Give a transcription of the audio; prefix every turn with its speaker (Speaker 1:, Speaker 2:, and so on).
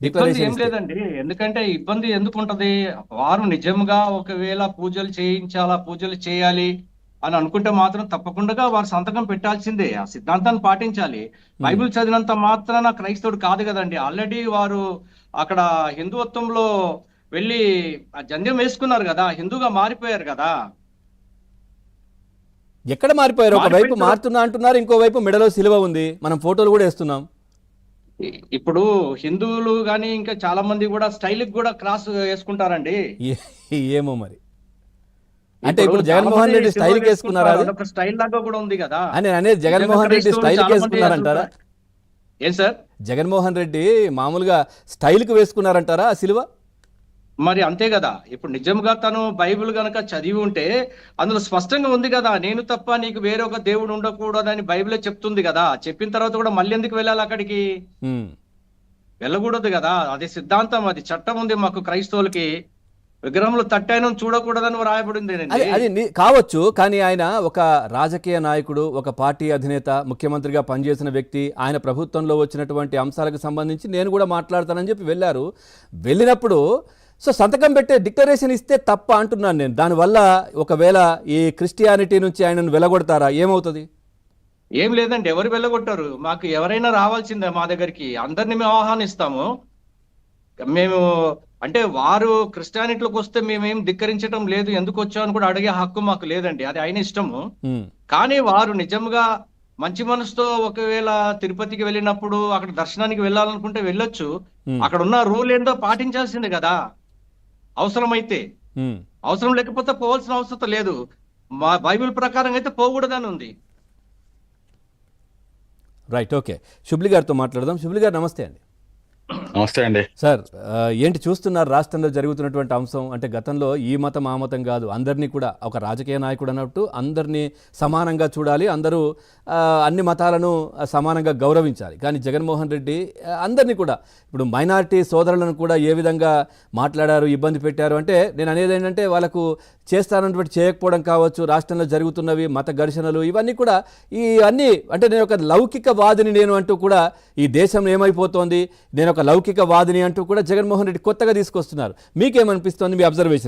Speaker 1: ఇబ్బంది
Speaker 2: డిక్లరేషన్
Speaker 1: ఏం
Speaker 2: ఇస్తే?
Speaker 1: లేదండి. ఎందుకంటే ఇబ్బంది ఎందుకు ఉంటది? వారు నిజంగా ఒకవేళ పూజలు చేయించాలా, పూజలు చేయాలి అని అనుకుంటే మాత్రం తప్పకుండా వారు సంతకం పెట్టాల్సిందే. ఆ సిద్ధాంతాన్ని పాటించాలి.
Speaker 2: ఉమ్.
Speaker 1: బైబిల్ చదివినంత మాత్రాన క్రైస్తవుడు కాదు కదండి. ఆల్రెడీ వారు అక్కడ హిందుత్వంలో వెళ్ళి ఆ జంధ్యం వేసుకున్నారు కదా, హిందూగా మారిపోయారు కదా.
Speaker 2: ఎక్కడ మారిపోయారు? ఒకవైపు
Speaker 1: మారిపోయిన తర్వాత
Speaker 2: మారుతున్నా అంటున్నారు, ఇంకోవైపు మెడలో సిలువ ఉంది, మనం ఫోటోలు కూడా వేస్తున్నాం.
Speaker 1: ఇప్పుడు హిందువులు గాని ఇంకా చాలా మంది కూడా స్టైల్ కూడా క్రాస్ వేసుకుంటారండి.
Speaker 2: ఏమో మరి. అంటే
Speaker 1: ఇప్పుడు
Speaker 2: ఇప్పుడు
Speaker 1: చాలా మంది
Speaker 2: జగన్మోహన్ రెడ్డి
Speaker 1: సిల్వర్
Speaker 2: స్టైల్కి వేసుకున్నారా
Speaker 1: వేసుకుంటారు,
Speaker 2: అది?
Speaker 1: అదొక స్టైల్ లాగా కూడా ఉంది కదా.
Speaker 2: అని నేను అనేది
Speaker 1: నిజంగా
Speaker 2: జగన్మోహన్ రెడ్డి
Speaker 1: క్రైస్తవులు
Speaker 2: స్టైల్కి
Speaker 1: చాలా మంది అసలు
Speaker 2: వేసుకున్నారంటారా?
Speaker 1: ఏం సార్?
Speaker 2: జగన్మోహన్ రెడ్డి మామూలుగా స్టైల్కి వేసుకున్నారంటారా ఆ సిలువ?
Speaker 1: మరి అంతే కదా. ఇప్పుడు నిజంగా తను బైబిల్ గనక చదివి ఉంటే అందులో స్పష్టంగా ఉంది కదా, నేను తప్ప నీకు వేరే ఒక దేవుడు ఉండకూడదని బైబిలే చెప్తుంది కదా. చెప్పిన తర్వాత కూడా మళ్ళీ ఎందుకు వెళ్ళాలి అక్కడికి?
Speaker 2: ఉమ్.
Speaker 1: వెళ్ళకూడదు కదా. అది సిద్ధాంతం, అది చట్టం ఉంది మాకు క్రైస్తవులకి. విగ్రహంలో తట్టైన చూడకూడదని వ్రాయబడింది
Speaker 2: అది
Speaker 1: అండి.
Speaker 2: అది కావచ్చు, కానీ ఆయన ఒక రాజకీయ నాయకుడు, ఒక పార్టీ అధినేత, ముఖ్యమంత్రిగా పనిచేసిన వ్యక్తి. ఆయన ప్రభుత్వంలో వచ్చినటువంటి అంశాలకు సంబంధించి నేను కూడా మాట్లాడతానని చెప్పి వెళ్ళారు. వెళ్ళినప్పుడు సో సంతకం పెట్టే డిక్లరేషన్ ఇస్తే తప్ప అంటున్నాను నేను. దానివల్ల ఒకవేళ ఈ క్రిస్టియానిటీ నుంచి ఆయనను వెలగొడతారా? ఏమవుతుంది?
Speaker 1: ఏం లేదండి, ఎవరు వెళ్ళగొట్టారు? మాకు ఎవరైనా రావాల్సిందే మా దగ్గరికి, అందరిని మేము ఆహ్వానిస్తాము. మేము అంటే వారు క్రిస్టియానిటీలోకి వస్తే మేమేం ధిక్కరించడం లేదు, ఎందుకు వచ్చామని కూడా అడిగే హక్కు మాకు లేదండి, అది ఆయన ఇష్టము.
Speaker 2: ఉమ్.
Speaker 1: కానీ వారు నిజంగా మంచి మనసుతో ఒకవేళ తిరుపతికి వెళ్ళినప్పుడు అక్కడ దర్శనానికి వెళ్ళాలనుకుంటే వెళ్ళొచ్చు.
Speaker 2: ఉమ్.
Speaker 1: అక్కడ ఉన్న రూల్ ఏందో పాటించాల్సిందే కదా అవసరమైతే.
Speaker 2: ఉమ్.
Speaker 1: అవసరం లేకపోతే పోవాల్సిన అవసరం లేదు. మా బైబిల్ ప్రకారం అయితే పోకూడదని ఉంది.
Speaker 2: Right, okay. శుబ్లి గారితో మాట్లాడదాం. శుబ్లి గారు నమస్తే అండి.
Speaker 3: నమస్తే అండి.
Speaker 2: సార్, ఏంటి చూస్తున్నారు రాష్ట్రంలో జరుగుతున్నటువంటి అంశం? అంటే గతంలో ఈ మతం ఆ మతం కాదు, అందరినీ కూడా ఒక రాజకీయ నాయకుడు అన్నట్టు అందరినీ సమానంగా చూడాలి, అందరూ అన్ని మతాలను సమానంగా గౌరవించాలి. కానీ జగన్మోహన్ రెడ్డి అందరినీ కూడా, ఇప్పుడు మైనారిటీ సోదరులను కూడా ఏ విధంగా మాట్లాడారు, ఇబ్బంది పెట్టారు. అంటే నేను అనేది ఏంటంటే వాళ్ళకు చేస్తానన్నటువంటి చేయకపోవడం కావచ్చు, రాష్ట్రంలో జరుగుతున్నవి మత ఘర్షణలు, ఇవన్నీ కూడా ఈ అన్నీ అంటే నేను ఒక లౌకికవాదిని నేను అంటూ కూడా, ఈ దేశం ఏమైపోతోంది, నేను ఒక లౌకికవాదిని అంటూ కూడా జగన్మోహన్ రెడ్డి కొత్తగా తీసుకొస్తున్నారు. మీకేమనిపిస్తోంది, మీ అబ్జర్వేషన్?